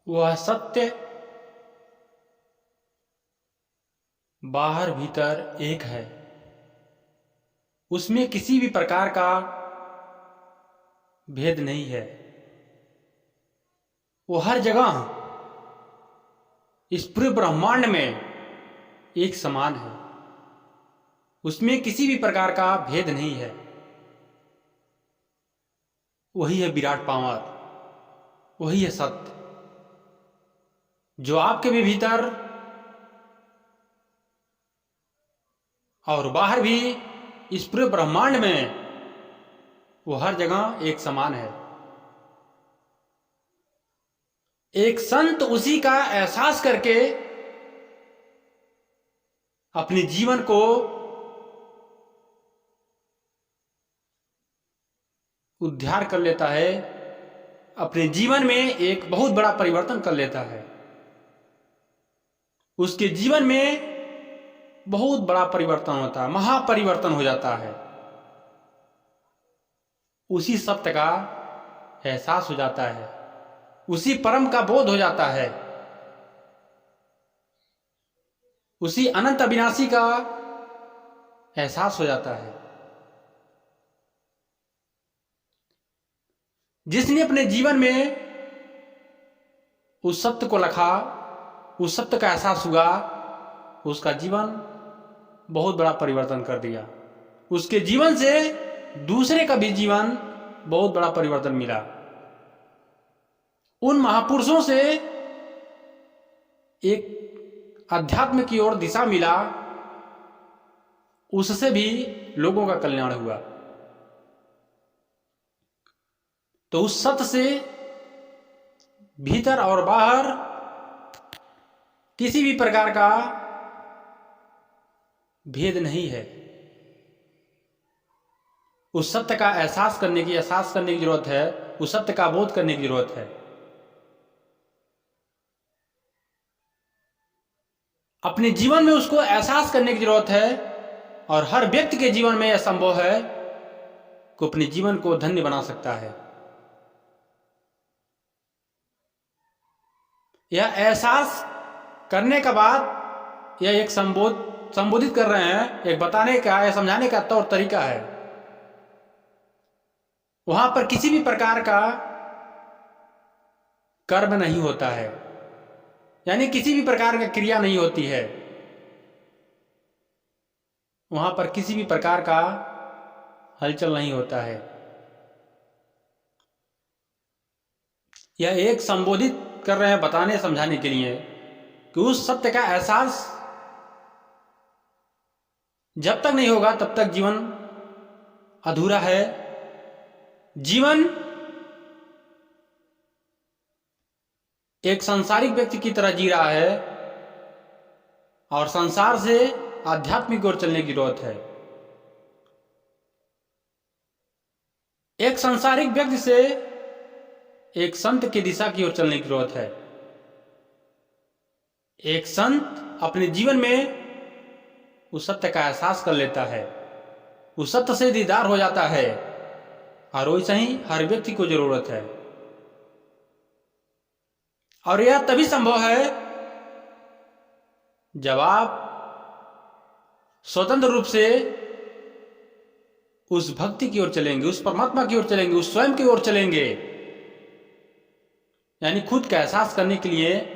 वह सत्य बाहर भीतर एक है। उसमें किसी भी प्रकार का भेद नहीं है। वो हर जगह इस पूरे ब्रह्मांड में एक समान है। उसमें किसी भी प्रकार का भेद नहीं है। वही है विराट पावर, वही है सत्य जो आपके भी भीतर और बाहर भी इस पूरे ब्रह्मांड में वो हर जगह एक समान है। एक संत उसी का एहसास करके अपने जीवन को उद्धार कर लेता है, अपने जीवन में एक बहुत बड़ा परिवर्तन कर लेता है। उसके जीवन में बहुत बड़ा परिवर्तन होता है, महापरिवर्तन हो जाता है। उसी सत्य का एहसास हो जाता है, उसी परम का बोध हो जाता है, उसी अनंत अविनाशी का एहसास हो जाता है। जिसने अपने जीवन में उस सत्य को रखा, उस सत्य का एहसास हुआ, उसका जीवन बहुत बड़ा परिवर्तन कर दिया। उसके जीवन से दूसरे का भी जीवन बहुत बड़ा परिवर्तन मिला। उन महापुरुषों से एक अध्यात्म की ओर दिशा मिला, उससे भी लोगों का कल्याण हुआ। तो उस सत्य से भीतर और बाहर किसी भी प्रकार का भेद नहीं है। उस सत्य का एहसास करने की जरूरत है, उस सत्य का बोध करने की जरूरत है। अपने जीवन में उसको एहसास करने की जरूरत है। और हर व्यक्ति के जीवन में यह संभव है कि अपने जीवन को धन्य बना सकता है। यह एहसास करने के बाद यह एक संबोधित कर रहे हैं, एक बताने का या समझाने का तौर तरीका है। वहां पर किसी भी प्रकार का कर्म नहीं होता है, यानी किसी भी प्रकार की क्रिया नहीं होती है। वहां पर किसी भी प्रकार का हलचल नहीं होता है। यह एक संबोधित कर रहे हैं बताने समझाने के लिए कि उस सत्य का एहसास जब तक नहीं होगा तब तक जीवन अधूरा है। जीवन एक सांसारिक व्यक्ति की तरह जी रहा है और संसार से आध्यात्मिक ओर चलने की जरूरत है। एक सांसारिक व्यक्ति से एक संत की दिशा की ओर चलने की जरूरत है। एक संत अपने जीवन में उस सत्य का एहसास कर लेता है, उस सत्य से दीदार हो जाता है। और वैसे ही हर व्यक्ति को जरूरत है। और यह तभी संभव है जब आप स्वतंत्र रूप से उस भक्ति की ओर चलेंगे, उस परमात्मा की ओर चलेंगे, उस स्वयं की ओर चलेंगे। यानी खुद का एहसास करने के लिए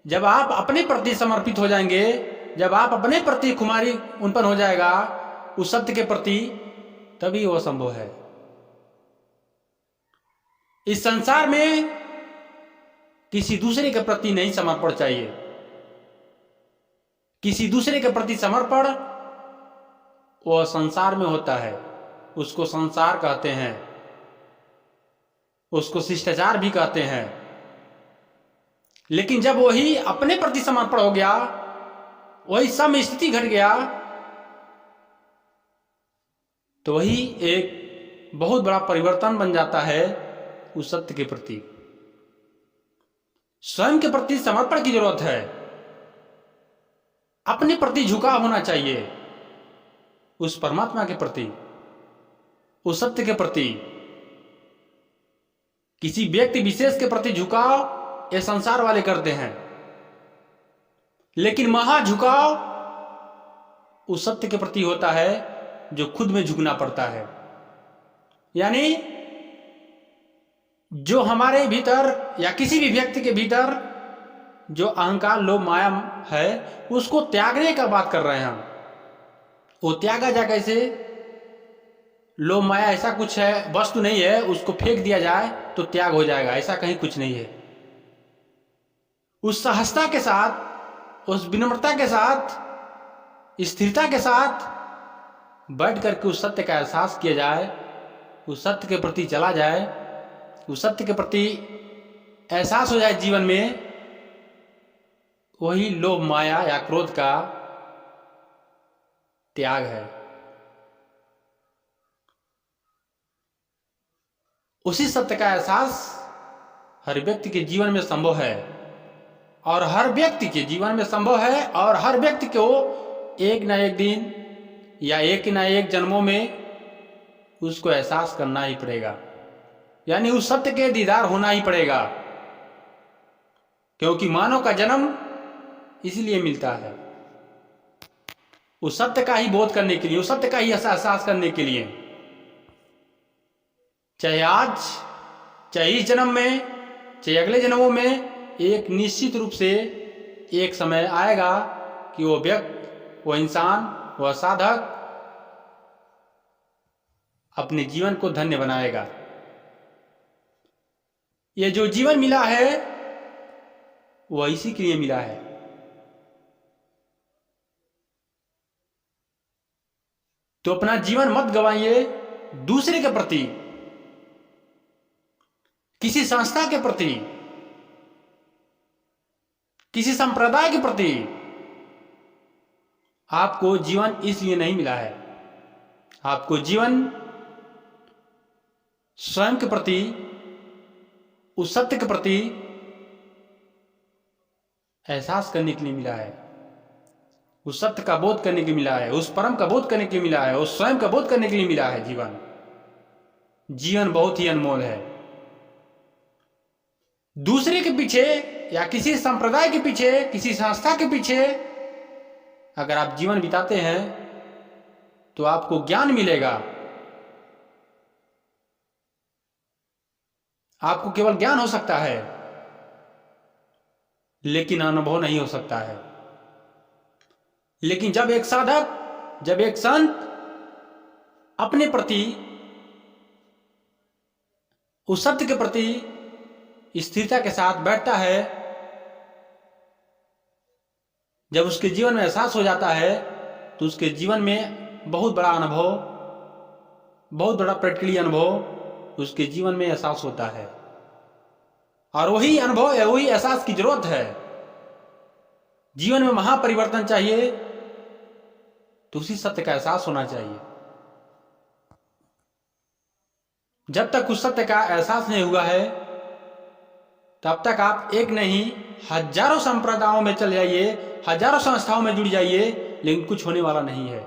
जब आप अपने प्रति समर्पित हो जाएंगे, जब आप अपने प्रति खुमारी उनपन हो जाएगा उस सत्य के प्रति, तभी वह संभव है। इस संसार में किसी दूसरे के प्रति नहीं समर्पण चाहिए। किसी दूसरे के प्रति समर्पण वह संसार में होता है, उसको संसार कहते हैं, उसको शिष्टाचार भी कहते हैं। लेकिन जब वही अपने प्रति समर्पण हो गया, वही सम स्थिति घट गया, तो वही एक बहुत बड़ा परिवर्तन बन जाता है उस सत्य के प्रति। स्वयं के प्रति समर्पण की जरूरत है। अपने प्रति झुकाव होना चाहिए, उस परमात्मा के प्रति, उस सत्य के प्रति। किसी व्यक्ति विशेष के प्रति झुकाव ये संसार वाले करते हैं, लेकिन महा झुकाव उस सत्य के प्रति होता है जो खुद में झुकना पड़ता है। यानी जो हमारे भीतर या किसी भी व्यक्ति के भीतर जो अहंकार लोभ माया है उसको त्यागने का बात कर रहे हैं हम। वो त्यागा जा कैसे? लोभ माया ऐसा कुछ है, वस्तु नहीं है, उसको फेंक दिया जाए तो त्याग हो जाएगा, ऐसा कहीं कुछ नहीं है। उस सहजता के साथ, उस विनम्रता के साथ, स्थिरता के साथ बैठ करके उस सत्य का एहसास किया जाए, उस सत्य के प्रति चला जाए, उस सत्य के प्रति एहसास हो जाए जीवन में, वही लोभ माया या क्रोध का त्याग है। उसी सत्य का एहसास हर व्यक्ति के जीवन में संभव है, और हर व्यक्ति के जीवन में संभव है, और हर व्यक्ति को एक ना एक दिन या एक ना एक जन्मों में उसको एहसास करना ही पड़ेगा। यानी उस सत्य के दीदार होना ही पड़ेगा, क्योंकि मानव का जन्म इसलिए मिलता है, उस सत्य का ही बोध करने के लिए, उस सत्य का ही एहसास करने के लिए। चाहे आज, चाहे इस जन्म में, चाहे अगले जन्मों में, एक निश्चित रूप से एक समय आएगा कि वो व्यक्ति, वो इंसान, वह साधक अपने जीवन को धन्य बनाएगा। ये जो जीवन मिला है वह इसी के लिए मिला है। तो अपना जीवन मत गवाइए दूसरे के प्रति, किसी संस्था के प्रति, किसी संप्रदाय के प्रति। आपको जीवन इसलिए नहीं मिला है, आपको जीवन स्वयं के प्रति, उस सत्य के प्रति एहसास करने के लिए मिला है, उस सत्य का बोध करने के लिए मिला है, उस परम का बोध करने के लिए मिला है, उस स्वयं का बोध करने के लिए मिला है। जीवन बहुत ही अनमोल है। दूसरे के पीछे या किसी संप्रदाय के पीछे, किसी संस्था के पीछे अगर आप जीवन बिताते हैं तो आपको ज्ञान मिलेगा, आपको केवल ज्ञान हो सकता है, लेकिन अनुभव नहीं हो सकता है। लेकिन जब एक साधक, जब एक संत अपने प्रति, उस सत्य के प्रति स्थिरता के साथ बैठता है, जब उसके जीवन में एहसास हो जाता है, तो उसके जीवन में बहुत बड़ा अनुभव, बहुत बड़ा प्रैक्टिकली अनुभव उसके जीवन में एहसास होता है। और वही अनुभव है, वही एहसास की जरूरत है। जीवन में महापरिवर्तन चाहिए तो उसी सत्य का एहसास होना चाहिए। जब तक उस सत्य का एहसास नहीं हुआ है तब तक आप एक नहीं हजारों संप्रदायों में चले जाइए, हजारों संस्थाओं में जुड़ जाइए, लेकिन कुछ होने वाला नहीं है।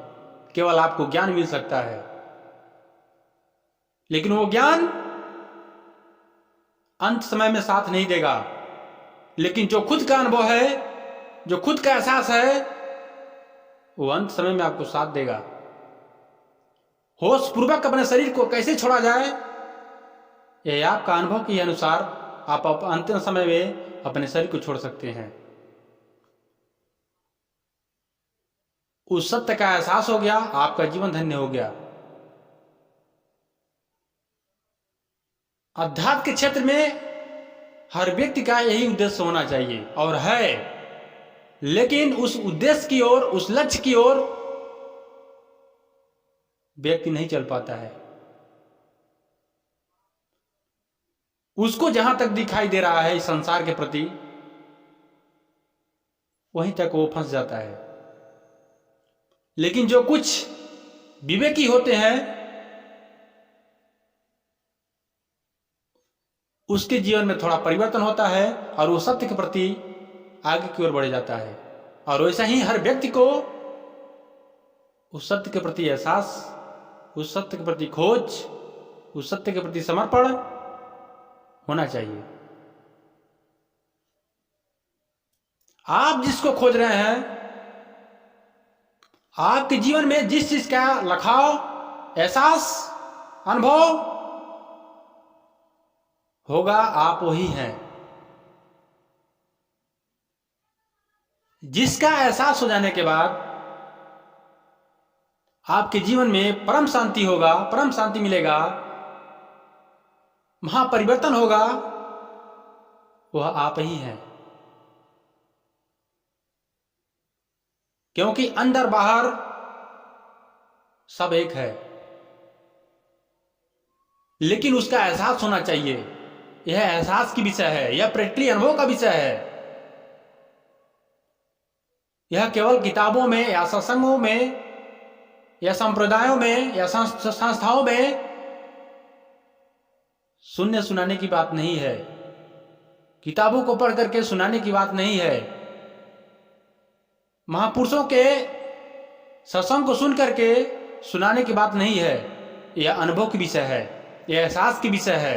केवल आपको ज्ञान मिल सकता है, लेकिन वो ज्ञान अंत समय में साथ नहीं देगा। लेकिन जो खुद का अनुभव है, जो खुद का एहसास है, वो अंत समय में आपको साथ देगा। होश पूर्वक अपने शरीर को कैसे छोड़ा जाए, यह आपका अनुभव के अनुसार आप अंतिम समय में अपने शरीर को छोड़ सकते हैं। उस सत्य का एहसास हो गया, आपका जीवन धन्य हो गया। अध्यात्म के क्षेत्र में हर व्यक्ति का यही उद्देश्य होना चाहिए और है, लेकिन उस उद्देश्य की ओर, उस लक्ष्य की ओर व्यक्ति नहीं चल पाता है। उसको जहां तक दिखाई दे रहा है इस संसार के प्रति, वहीं तक वो फंस जाता है। लेकिन जो कुछ विवेकी होते हैं, उसके जीवन में थोड़ा परिवर्तन होता है और वो सत्य के प्रति आगे की ओर बढ़ जाता है। और वैसा ही हर व्यक्ति को उस सत्य के प्रति एहसास, उस सत्य के प्रति खोज, उस सत्य के प्रति समर्पण होना चाहिए। आप जिसको खोज रहे हैं, आपके जीवन में जिस चीज का लखाव, एहसास, अनुभव होगा, आप वही हैं। जिसका एहसास हो जाने के बाद आपके जीवन में परम शांति होगा, परम शांति मिलेगा, महापरिवर्तन होगा, वह आप ही हैं। क्योंकि अंदर बाहर सब एक है, लेकिन उसका एहसास होना चाहिए। यह एहसास की विषय है, यह प्रैक्टिकली अनुभव का विषय है। यह केवल किताबों में या सत्संगों में या संप्रदायों में या संस्थाओं में सुनने सुनाने की बात नहीं है, किताबों को पढ़ करके सुनाने की बात नहीं है, महापुरुषों के सत्संग को सुन करके सुनाने की बात नहीं है। यह अनुभव की विषय है, यह एहसास की विषय है।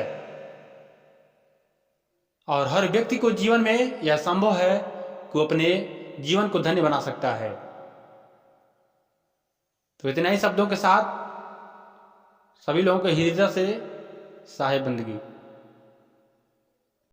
और हर व्यक्ति को जीवन में यह संभव है कि वो अपने जीवन को धन्य बना सकता है। तो इतने ही शब्दों के साथ सभी लोगों के हृदय से साहेब बंदगी।